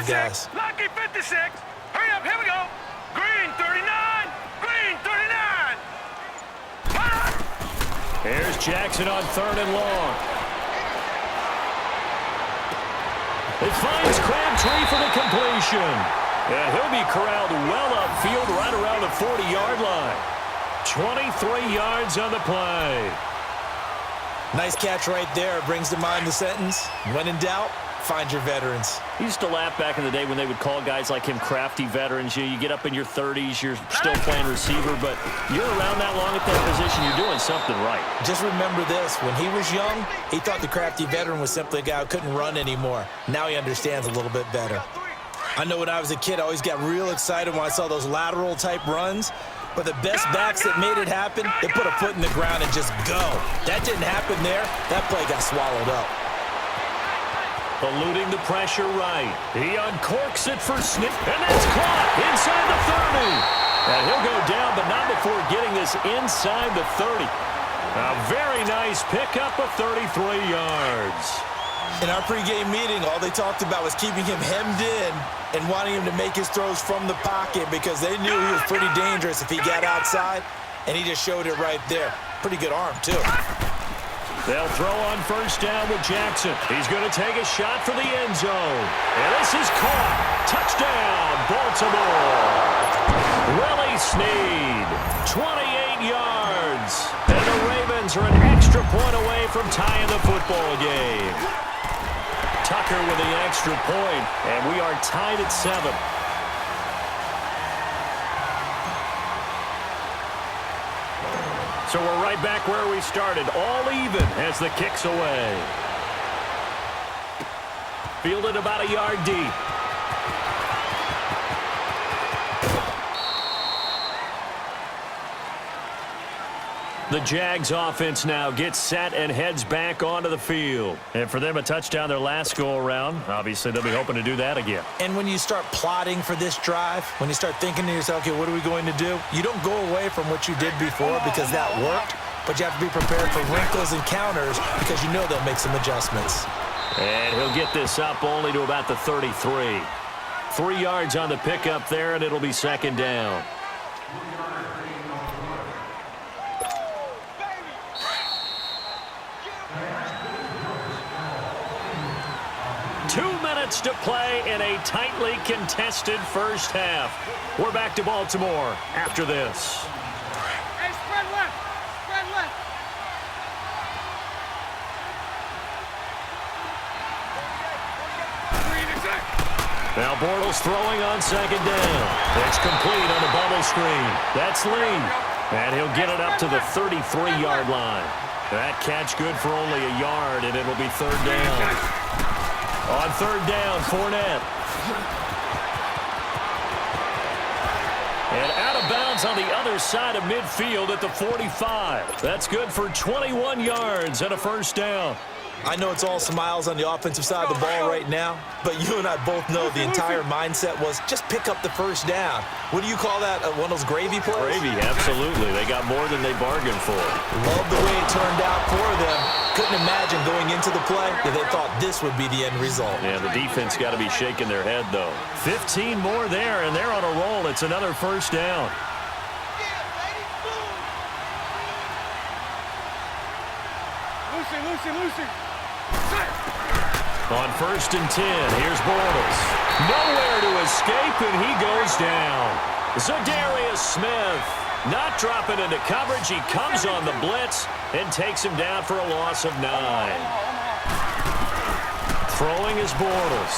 guys. Lucky 56. Hurry up, here we go. Green 39. Green 39. Here's Jackson on 3rd and long. It finds Crabtree for the completion. And he'll be corralled well upfield right around the 40-yard line. 23 yards on the play. Nice catch right there. Brings to mind the sentence, when in doubt, find your veterans. He used to laugh back in the day when they would call guys like him crafty veterans. You get up in your 30s, you're still playing receiver, but you're around that long at that position, you're doing something right. Just remember this. When he was young, he thought the crafty veteran was simply a guy who couldn't run anymore. Now he understands a little bit better. I know when I was a kid, I always got real excited when I saw those lateral-type runs. But the best backs that made it happen, they put a foot in the ground and just go. That didn't happen there. That play got swallowed up. Eluding the pressure right. He uncorks it for Snip, and that's caught inside the 30. And he'll go down, but not before getting this inside the 30. A very nice pickup of 33 yards. In our pregame meeting, all they talked about was keeping him hemmed in and wanting him to make his throws from the pocket because they knew he was pretty dangerous if he got outside, and he just showed it right there. Pretty good arm, too. They'll throw on 1st down with Jackson. He's going to take a shot for the end zone. And this is caught. Touchdown, Baltimore. Willie Snead, 28 yards. And the Ravens are an extra point away from tying the football game. Tucker with the extra point, and we are tied at 7. So we're right back where we started, all even as the kick's away. Fielded about a yard deep. The Jags offense now gets set and heads back onto the field. And for them, a touchdown their last go-around. Obviously, they'll be hoping to do that again. And when you start plotting for this drive, when you start thinking to yourself, okay, what are we going to do? You don't go away from what you did before because that worked, but you have to be prepared for wrinkles and counters because you know they'll make some adjustments. And he'll get this up only to about the 33. 3 yards on the pickup there, and it'll be 2nd down. To play in a tightly contested first half. We're back to Baltimore after this. Hey, spread left. Spread left. Now Bortles throwing on 2nd down. It's complete on the bubble screen. That's Lee. And he'll get it up to the 33-yard line. That catch good for only a yard, and it'll be 3rd down. On 3rd down, Fournette. And out of bounds on the other side of midfield at the 45. That's good for 21 yards and a 1st down. I know it's all smiles on the offensive side of the ball right now, but you and I both know the entire mindset was just pick up the 1st down. What do you call that? One of those gravy plays? Gravy, absolutely. They got more than they bargained for. Love the way it turned out for them. Couldn't imagine going into the play that they thought this would be the end result. Yeah, the defense got to be shaking their head, though. 15 more there, and they're on a roll. It's another 1st down. Lucy. On 1st and 10, here's Bortles. Nowhere to escape, and he goes down. Zadarius Smith not dropping into coverage. He comes on the blitz and takes him down for a loss of 9. Throwing is Bortles.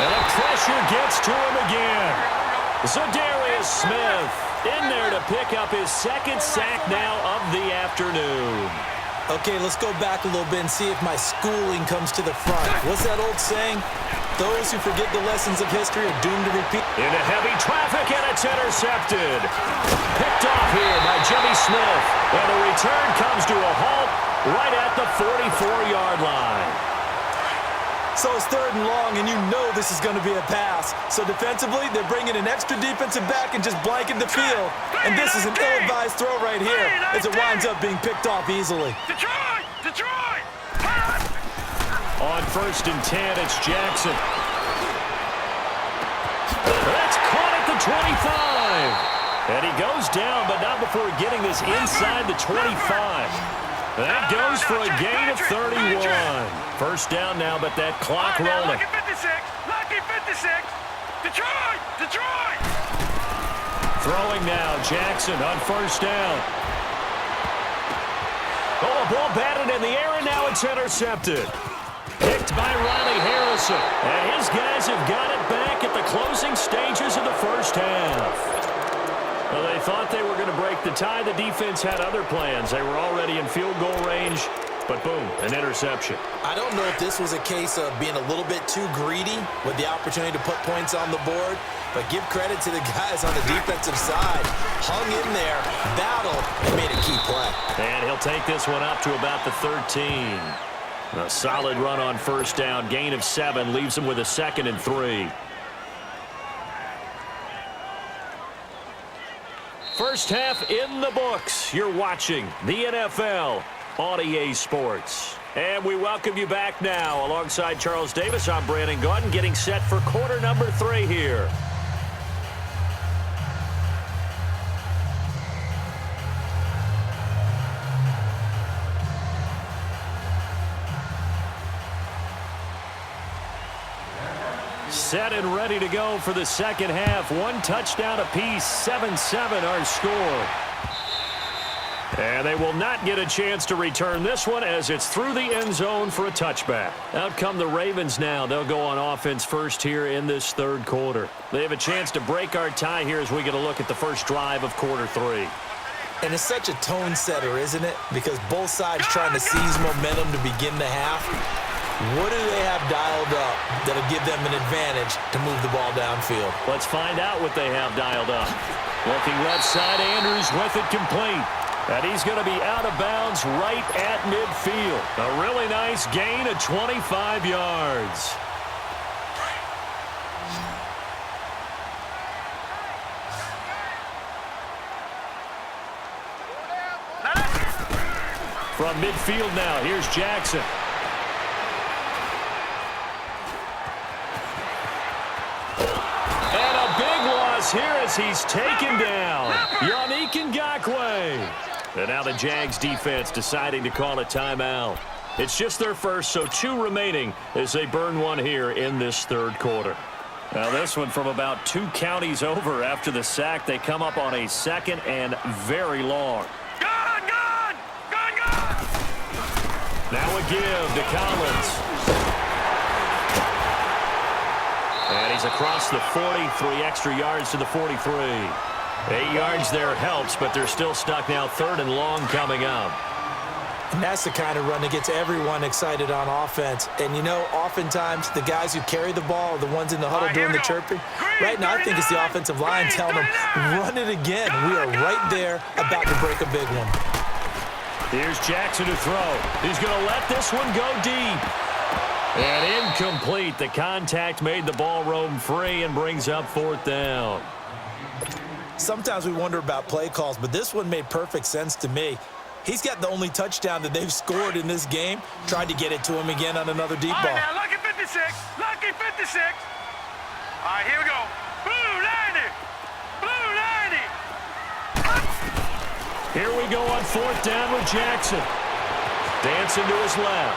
And the pressure gets to him again. Zadarius Smith in there to pick up his 2nd sack now of the afternoon. Okay, let's go back a little bit and see if my schooling comes to the front. What's that old saying? Those who forget the lessons of history are doomed to repeat. Into heavy traffic, and it's intercepted. Picked off here by Jimmy Smith. And the return comes to a halt right at the 44-yard line. So it's 3rd and long, and you know this is going to be a pass. So defensively, they're bringing an extra defensive back and just blanket the field. And this is an ill-advised throw right here as it winds up being picked off easily. Detroit! On 1st and 10, it's Jackson. 25. And he goes down, but not before getting this inside the 25. That goes for a gain of 31. First down now, but that clock rolling. Lucky 56. Lucky 56. Detroit. Detroit. Throwing now, Jackson on first down. Oh, a ball batted in the air, and now it's intercepted. Picked by Riley Harrison. And his guys have got it back at the closing stages of the first half. Well, they thought they were going to break the tie. The defense had other plans. They were already in field goal range, but boom, an interception. I don't know if this was a case of being a little bit too greedy with the opportunity to put points on the board, but give credit to the guys on the defensive side. Hung in there, battled, and made a key play. And he'll take this one up to about the 13. A solid run on first down. Gain of 7 leaves him with a 2nd and 3. First half in the books. You're watching the NFL on EA Sports. And we welcome you back now. Alongside Charles Davis, I'm Brandon Gaudin, getting set for quarter number 3 here. Set and ready to go for the second half. 1 touchdown apiece, 7-7 our score. And they will not get a chance to return this one as it's through the end zone for a touchback. Out come the Ravens now. They'll go on offense first here in this third quarter. They have a chance to break our tie here as we get a look at the first drive of quarter 3. And it's such a tone setter, isn't it? Because both sides trying to seize momentum to begin the half. What do they have dialed up that'll give them an advantage to move the ball downfield? Let's find out what they have dialed up. Looking left side, Andrews with it complete. And he's going to be out of bounds right at midfield. A really nice gain of 25 yards. From midfield now, here's Jackson. And a big loss here as he's taken down. Yannick Ngakoue. And now the Jags defense deciding to call a timeout. It's just their first, so 2 remaining as they burn one here in this third quarter. Now this one from about 2 counties over after the sack. They come up on a 2nd and very long. Now a give to Collins. And he's across the 40, 3 extra yards to the 43. 8 yards there helps, but they're still stuck now. 3rd and long coming up. And that's the kind of run that gets everyone excited on offense. And, you know, oftentimes the guys who carry the ball are the ones in the huddle doing the chirping. Right now I think it's the offensive line telling them, run it again. We are right there about to break a big one. Here's Jackson to throw. He's going to let this one go deep. And incomplete. The contact made the ball roam free and brings up 4th down. Sometimes we wonder about play calls, but this one made perfect sense to me. He's got the only touchdown that they've scored in this game. Tried to get it to him again on another deep ball. All right, now, lucky 56. Lucky 56. All right, here we go. Blue 90. Blue 90. Here we go on 4th down with Jackson. Dancing to his left.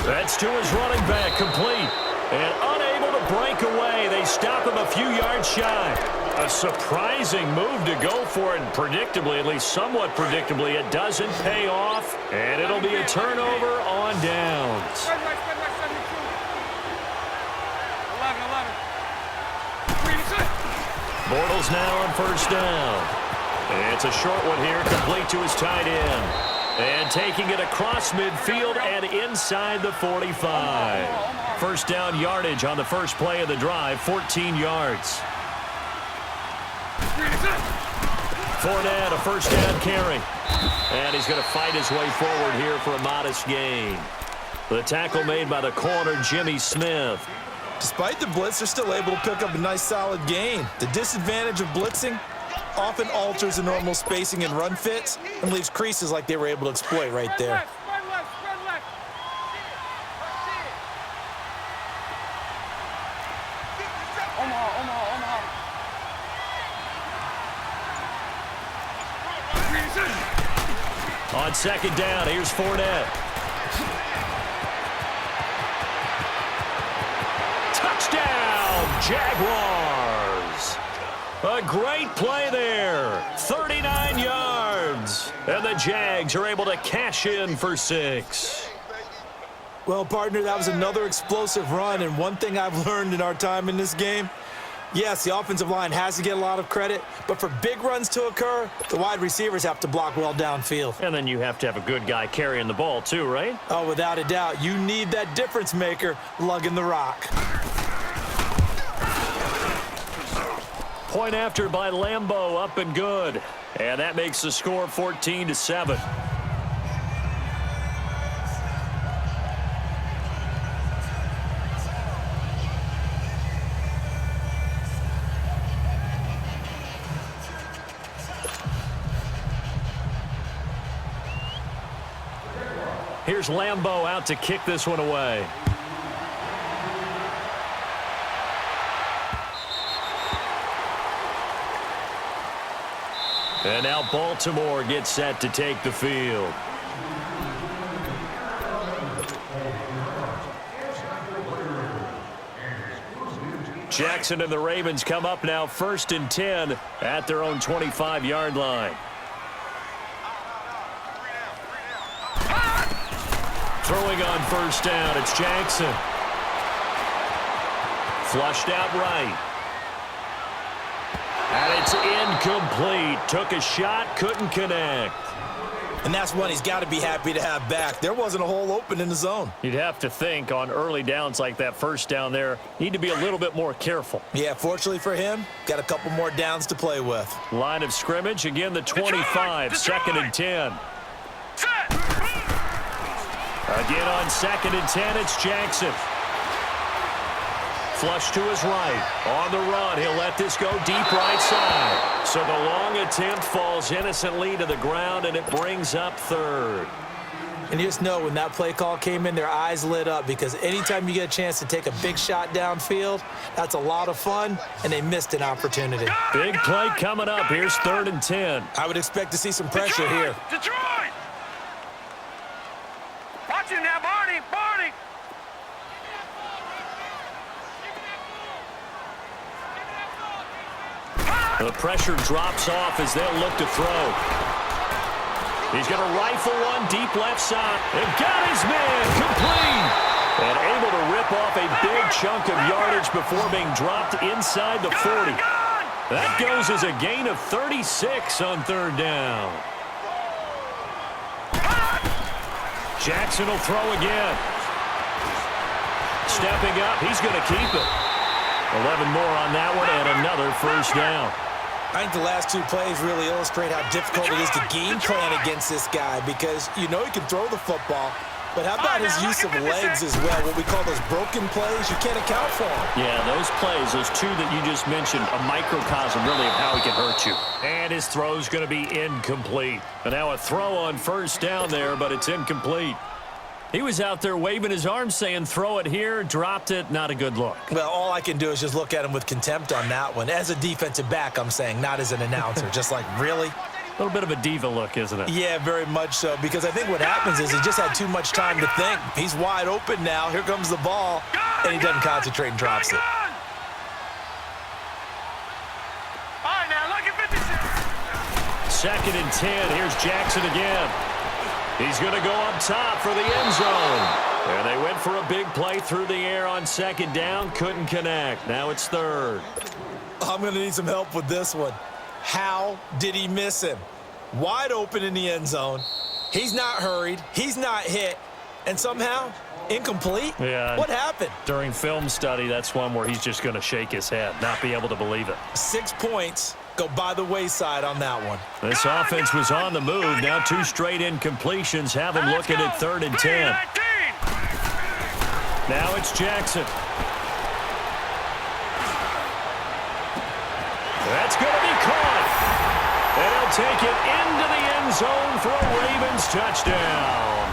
That's to his running back, complete. And unable to break away. They stop him a few yards shy. A surprising move to go for it, and predictably, at least somewhat predictably, it doesn't pay off. And it'll be a turnover on downs. 11. Bortles now on 1st down. And it's a short one here, complete to his tight end. And taking it across midfield and inside the 45. First down yardage on the first play of the drive, 14 yards. Fournette, a first down carry. And he's going to fight his way forward here for a modest gain. The tackle made by the corner, Jimmy Smith. Despite the blitz, they're still able to pick up a nice solid gain. The disadvantage of blitzing often alters the normal spacing and run fits and leaves creases like they were able to exploit right there. On second down, here's Fournette. Touchdown, Jaguars. A great play there. 39 yards. And the Jags are able to cash in for 6. Well, partner, that was another explosive run, and one thing I've learned in our time in this game, yes, the offensive line has to get a lot of credit, but for big runs to occur, the wide receivers have to block well downfield. And then you have to have a good guy carrying the ball too, right? Oh, without a doubt. You need that difference maker lugging the rock. Point after by Lambeau, up and good. And that makes the score 14-7. Here's Lambeau out to kick this one away. And now Baltimore gets set to take the field. Jackson and the Ravens come up now 1st and 10 at their own 25-yard line. Throwing on 1st down, it's Jackson. Flushed out right. And it's incomplete. Took a shot, couldn't connect. And that's one he's got to be happy to have back. There wasn't a hole open in the zone. You'd have to think on early downs like that 1st down there, need to be a little bit more careful. Yeah, fortunately for him, got a couple more downs to play with. Line of scrimmage, again the 25, 2nd and 10. Again on 2nd and 10, it's Jackson. Flush to his right. On the run, he'll let this go deep right side. So the long attempt falls innocently to the ground, and it brings up 3rd. And you just know when that play call came in, their eyes lit up, because anytime you get a chance to take a big shot downfield, that's a lot of fun, and they missed an opportunity. Big play coming up. Here's 3rd and 10. I would expect to see some pressure here. Detroit! Watch him now, Barney! Barney! The pressure drops off as they'll look to throw. He's going to rifle one deep left side. And got his man complete. And able to rip off a big chunk of yardage before being dropped inside the 40. That goes as a gain of 36 on 3rd down. Jackson will throw again. Stepping up, he's going to keep it. 11 more on that one and another 1st down. I think the last 2 plays really illustrate how difficult it is to game plan against this guy, because you know he can throw the football, but how about his use of legs as well? What we call those broken plays, you can't account for them. Yeah, those plays, those 2 that you just mentioned, a microcosm really of how he can hurt you. And his throw's going to be incomplete. And now a throw on 1st down there, but it's incomplete. He was out there waving his arms saying, throw it here, dropped it, not a good look. Well, all I can do is just look at him with contempt on that one. As a defensive back, I'm saying, not as an announcer. Just like, really? A little bit of a diva look, isn't it? Yeah, very much so, because I think what happens is he just had too much time to think. He's wide open now. Here comes the ball, and he doesn't concentrate and drops it. All right, now, look at 56. 2nd and 10, here's Jackson again. He's going to go up top for the end zone. And they went for a big play through the air on 2nd down. Couldn't connect. Now it's 3rd. I'm going to need some help with this one. How did he miss him? Wide open in the end zone. He's not hurried. He's not hit. And somehow, incomplete? Yeah. What happened? During film study, that's one where he's just going to shake his head, not be able to believe it. 6 points go by the wayside on that one. This offense was on the move. Now 2 straight incompletions have him looking at 3rd and 10. Now it's Jackson. That's going to be caught. And he'll take it into the end zone for a Ravens touchdown.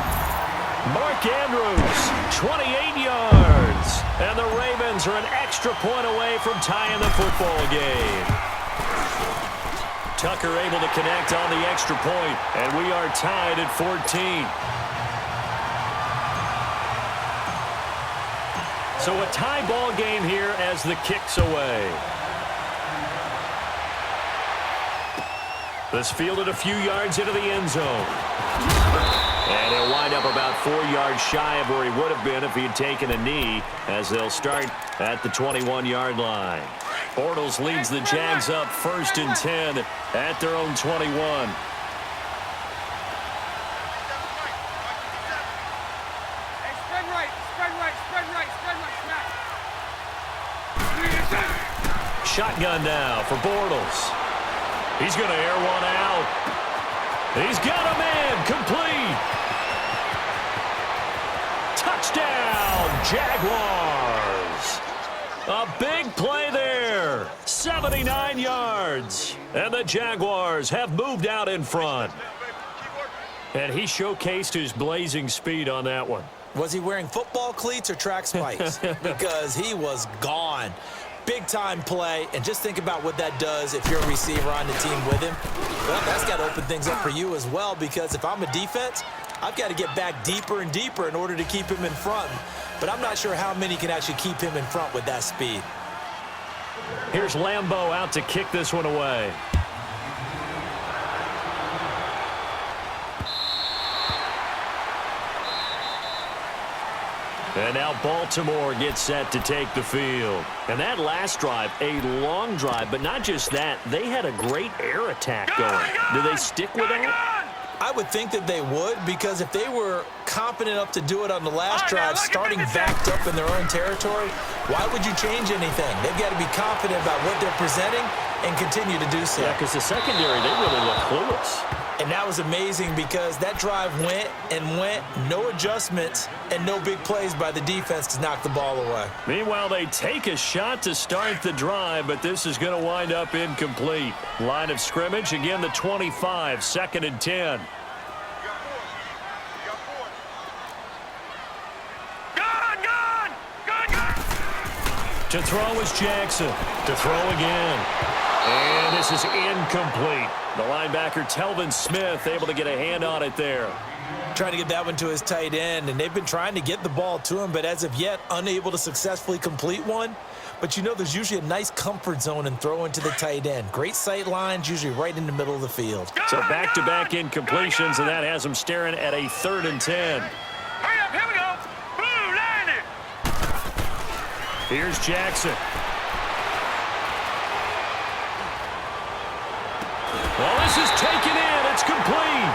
Mark Andrews, 28 yards. And the Ravens are an extra point away from tying the football game. Tucker able to connect on the extra point, and we are tied at 14. So a tie ball game here as the kick's away. This fielded a few yards into the end zone. And he'll wind up about 4 yards shy of where he would have been if he had taken a knee, as they'll start at the 21-yard line. Bortles leads the Jags up 1st and 10 at their own 21. Shotgun now for Bortles. He's going to air one out. He's got a man complete. Touchdown, Jaguars. A big play there. 79 yards. And the Jaguars have moved out in front. And he showcased his blazing speed on that one. Was he wearing football cleats or track spikes? Because he was gone. Big-time play, and just think about what that does if you're a receiver on the team with him. Well, that's got to open things up for you as well, because if I'm a defense, I've got to get back deeper and deeper in order to keep him in front. But I'm not sure how many can actually keep him in front with that speed. Here's Lambeau out to kick this one away. And now Baltimore gets set to take the field. And that last drive, a long drive, but not just that. They had a great air attack going. Do they stick with that? I would think that they would, because if they were confident enough to do it on the last drive, starting backed up in their own territory, why would you change anything? They've got to be confident about what they're presenting and continue to do so. Yeah, because the secondary, they really look clueless. And that was amazing, because that drive went and went, no adjustments, and no big plays by the defense to knock the ball away. Meanwhile, they take a shot to start the drive, but this is going to wind up incomplete. Line of scrimmage, again the 25, 2nd and 10. To throw is Jackson. To throw again. And this is incomplete. The linebacker, Telvin Smith, able to get a hand on it there. Trying to get that one to his tight end, and they've been trying to get the ball to him, but as of yet, unable to successfully complete one. But you know, there's usually a nice comfort zone in throwing to the tight end. Great sight lines, usually right in the middle of the field. So back-to-back incompletions, and that has them staring at a 3rd and 10. Hurry up, here we go. Blue, line it. Here's Jackson. Well, this is taken in. It's complete.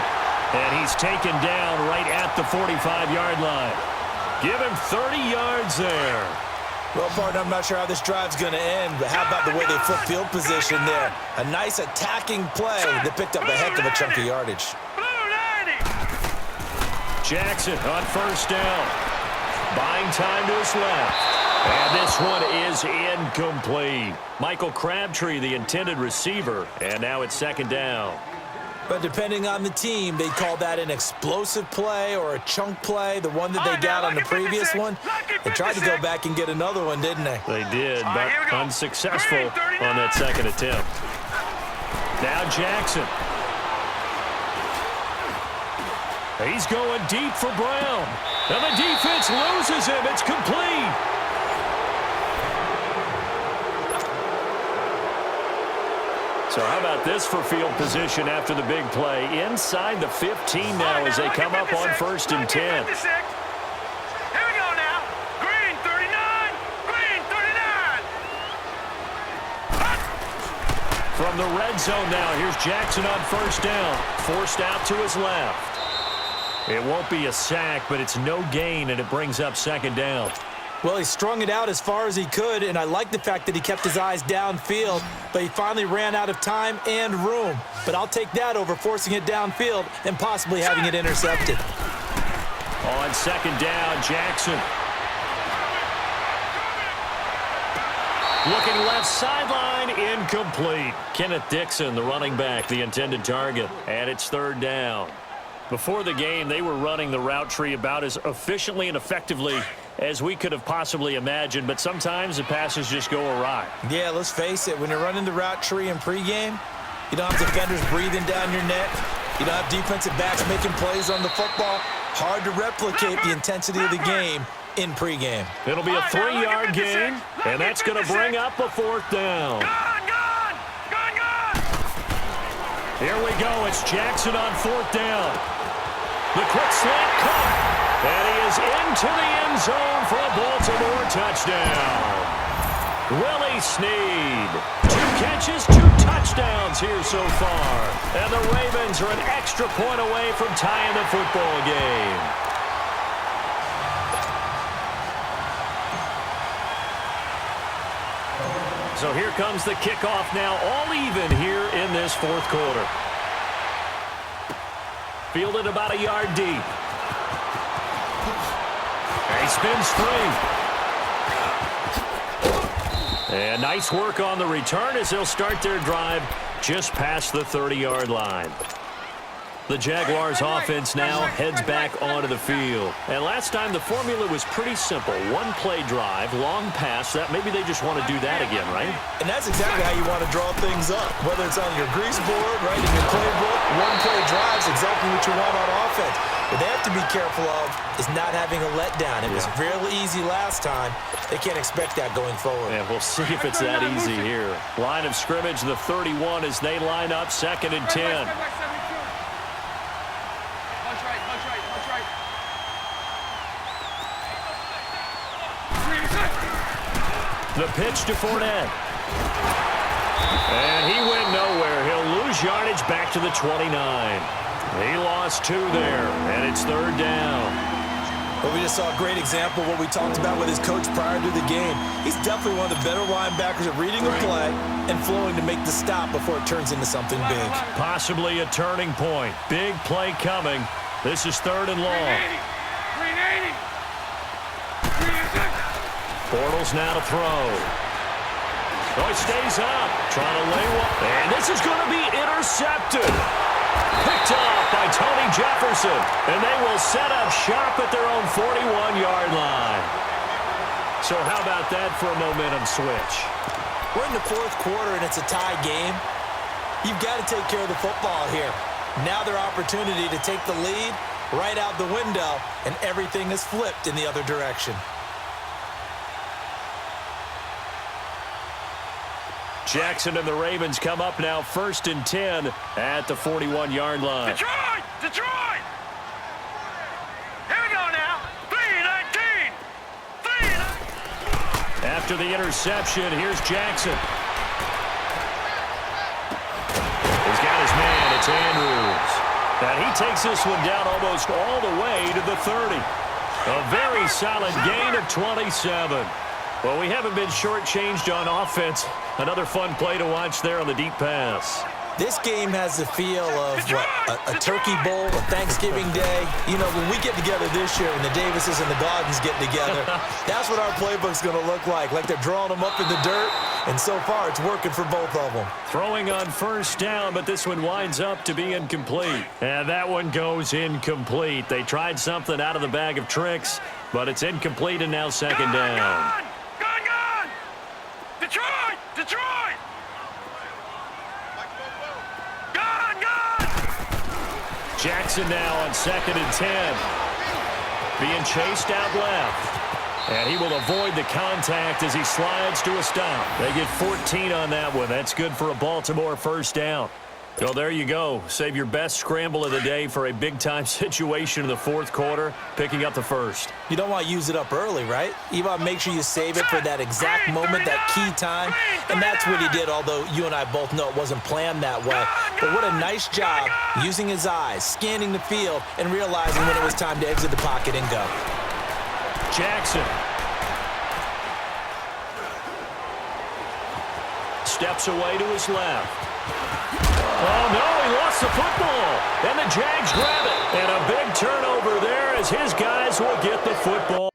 And he's taken down right at the 45-yard line. Give him 30 yards there. Well, partner, I'm not sure how this drive's going to end, but how about the way they flip field position there? A nice attacking play that picked up a heck of a chunk of yardage. Jackson on 1st down. Buying time to his left. And this one is incomplete. Michael Crabtree, the intended receiver, and now it's 2nd down. But depending on the team, they call that an explosive play or a chunk play, the one that they got on the previous one. They tried to go back and get another one, didn't they? They did, but unsuccessful on that 2nd attempt. Now Jackson. He's going deep for Brown. And the defense loses him. It's complete. So how about this for field position after the big play? Inside the 15 now as they come up on 1st and 10. Here we go now. Green 39. Green 39. From the red zone now, here's Jackson on 1st down. Forced out to his left. It won't be a sack, but it's no gain, and it brings up 2nd down. Well, he strung it out as far as he could, and I like the fact that he kept his eyes downfield, but he finally ran out of time and room. But I'll take that over forcing it downfield and possibly having it intercepted. On 2nd down, Jackson. Looking left sideline, incomplete. Kenneth Dixon, the running back, the intended target, and it's 3rd down. Before the game, they were running the route tree about as efficiently and effectively as we could have possibly imagined, but sometimes the passes just go awry. Yeah, let's face it, when you're running the route tree in pregame, You don't have defenders breathing down your neck. You don't have defensive backs making plays on the football. Hard to replicate the intensity of the game in pregame. It'll be a 3-yard gain, and that's going to bring up a 4th down. Here we go. It's Jackson on 4th down. The quick slant caught, and he is into the end zone for a Baltimore touchdown. Willie Snead. 2 catches, 2 touchdowns here so far. And the Ravens are an extra point away from tying the football game. So here comes the kickoff now, all even here in this 4th quarter. Fielded about a yard deep. And he spins free. And nice work on the return as they'll start their drive just past the 30-yard line. The Jaguars offense now heads back onto the field. And last time the formula was pretty simple. 1-play drive, long pass. That maybe they just want to do that again, right? And that's exactly how you want to draw things up. Whether it's on your grease board, right, in your playbook, 1-play drives exactly what you want on offense. What they have to be careful of is not having a letdown. It was real easy last time. They can't expect that going forward. Yeah, we'll see if it's that easy here. Line of scrimmage, the 31 as they line up, 2nd and 10. The pitch to Fournette. And he went nowhere. He'll lose yardage back to the 29. He lost 2 there, and it's 3rd down. Well, we just saw a great example of what we talked about with his coach prior to the game. He's definitely one of the better linebackers at reading a play and flowing to make the stop before it turns into something big. Possibly a turning point. Big play coming. This is 3rd and long. Bortles now to throw. Oh, he stays up. Trying to lay one. And this is going to be intercepted. Picked off by Tony Jefferson. And they will set up shop at their own 41-yard line. So how about that for a momentum switch? We're in the 4th quarter, and it's a tie game. You've got to take care of the football here. Now their opportunity to take the lead right out the window, and everything is flipped in the other direction. Jackson and the Ravens come up now 1st and 10 at the 41-yard line. Detroit! Detroit! Here we go now. 3-19. 3-19. After the interception, here's Jackson. He's got his man. It's Andrews. And he takes this one down almost all the way to the 30. A very solid gain of 27. Well, we haven't been shortchanged on offense. Another fun play to watch there on the deep pass. This game has the feel of, a turkey bowl, a Thanksgiving day. You know, when we get together this year, when the Davises and the Gaudens get together, that's what our playbook's going to look like. Like they're drawing them up in the dirt, and so far it's working for both of them. Throwing on 1st down, but this one winds up to be incomplete. And that one goes incomplete. They tried something out of the bag of tricks, but it's incomplete and now 2nd down. Gone! Detroit! Detroit! Gone! Jackson now on 2nd and 10. Being chased out left. And he will avoid the contact as he slides to a stop. They get 14 on that one. That's good for a Baltimore 1st down. Well, there you go. Save your best scramble of the day for a big-time situation in the 4th quarter, picking up the 1st. You don't want to use it up early, right? You want to make sure you save it for that exact moment, that key time. And that's what he did, although you and I both know it wasn't planned that way. But what a nice job using his eyes, scanning the field, and realizing when it was time to exit the pocket and go. Jackson. Steps away to his left. Oh, no, he lost the football. And the Jags grab it. And a big turnover there as his guys will get the football.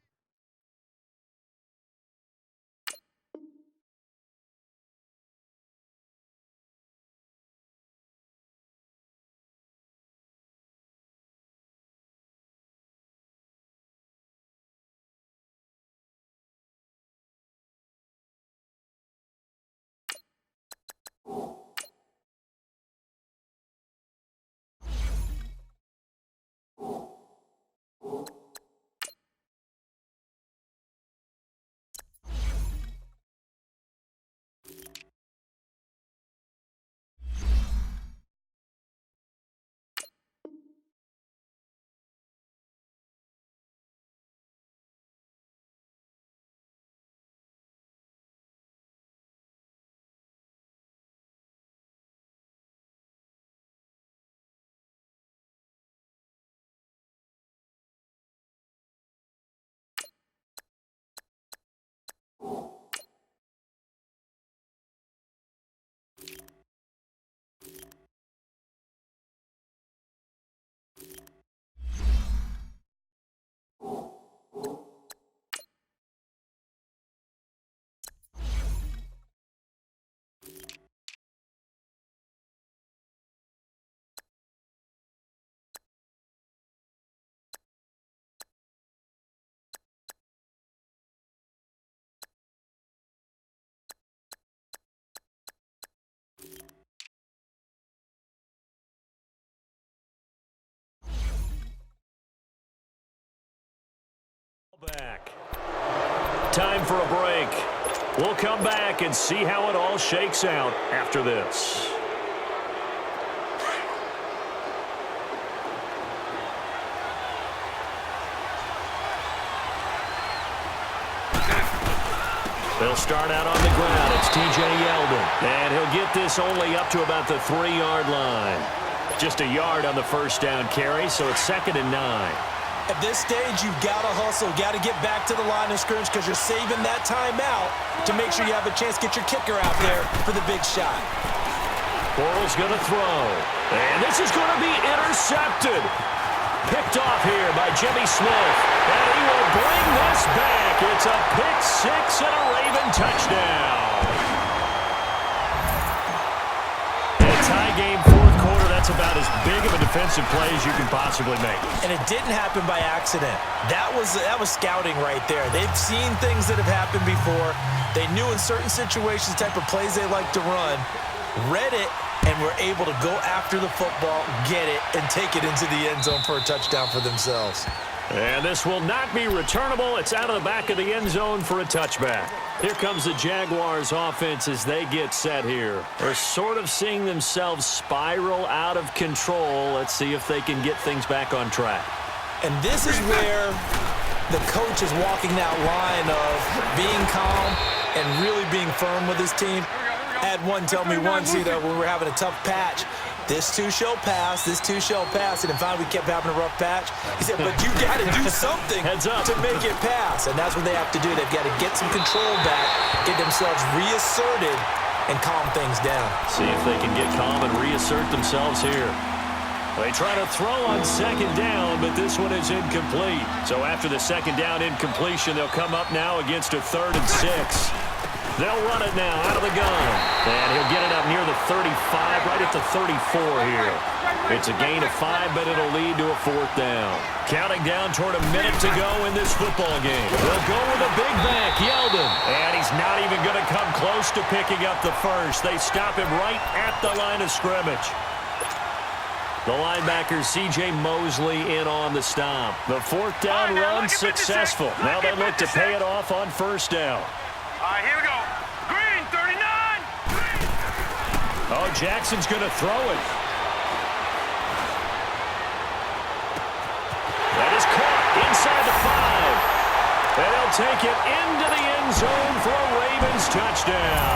Back. Time for a break. We'll come back and see how it all shakes out after this. They'll start out on the ground. It's T.J. Yeldon. And he'll get this only up to about the 3-yard line. Just a yard on the first down carry, so it's 2nd and 9. At this stage, you've got to hustle, got to get back to the line of scrimmage because you're saving that timeout to make sure you have a chance to get your kicker out there for the big shot. Bortles going to throw. And this is going to be intercepted. Picked off here by Jimmy Smith. And he will bring this back. It's a pick six and a Raven touchdown. In a tie game, fourth quarter, that's about as big of a defensive play as you can possibly make. And it didn't happen by accident. That was scouting right there. They've seen things that have happened before. They knew in certain situations the type of plays they like to run, read it, and were able to go after the football, get it, and take it into the end zone for a touchdown for themselves. And this will not be returnable. It's out of the back of the end zone for a touchback. Here comes the Jaguars offense as they get set here. They're sort of seeing themselves spiral out of control. Let's see if they can get things back on track. And this is where the coach is walking that line of being calm and really being firm with his team. I had one tell me once, when we were having a tough patch, this too shall pass, this too shall pass, and finally we kept having a rough patch. He said, but you got to do something to make it pass, and that's what they have to do. They've got to get some control back, get themselves reasserted, and calm things down. See if they can get calm and reassert themselves here. They try to throw on 2nd down, but this one is incomplete. So after the 2nd down incompletion, they'll come up now against a 3rd and 6. They'll run it now out of the gun. And he'll get it up near the 35, right at the 34 here. It's a gain of 5, but it'll lead to a 4th down. Counting down toward a minute to go in this football game. They'll go with a big back, Yeldon. And he's not even going to come close to picking up the first. They stop him right at the line of scrimmage. The linebacker, C.J. Mosley, in on the stop. The 4th down run successful. Now they look to pay it off on 1st down. All right, here we go. Green, 39. Oh, Jackson's going to throw it. That is caught inside the 5. And they'll take it into the end zone for a Ravens touchdown.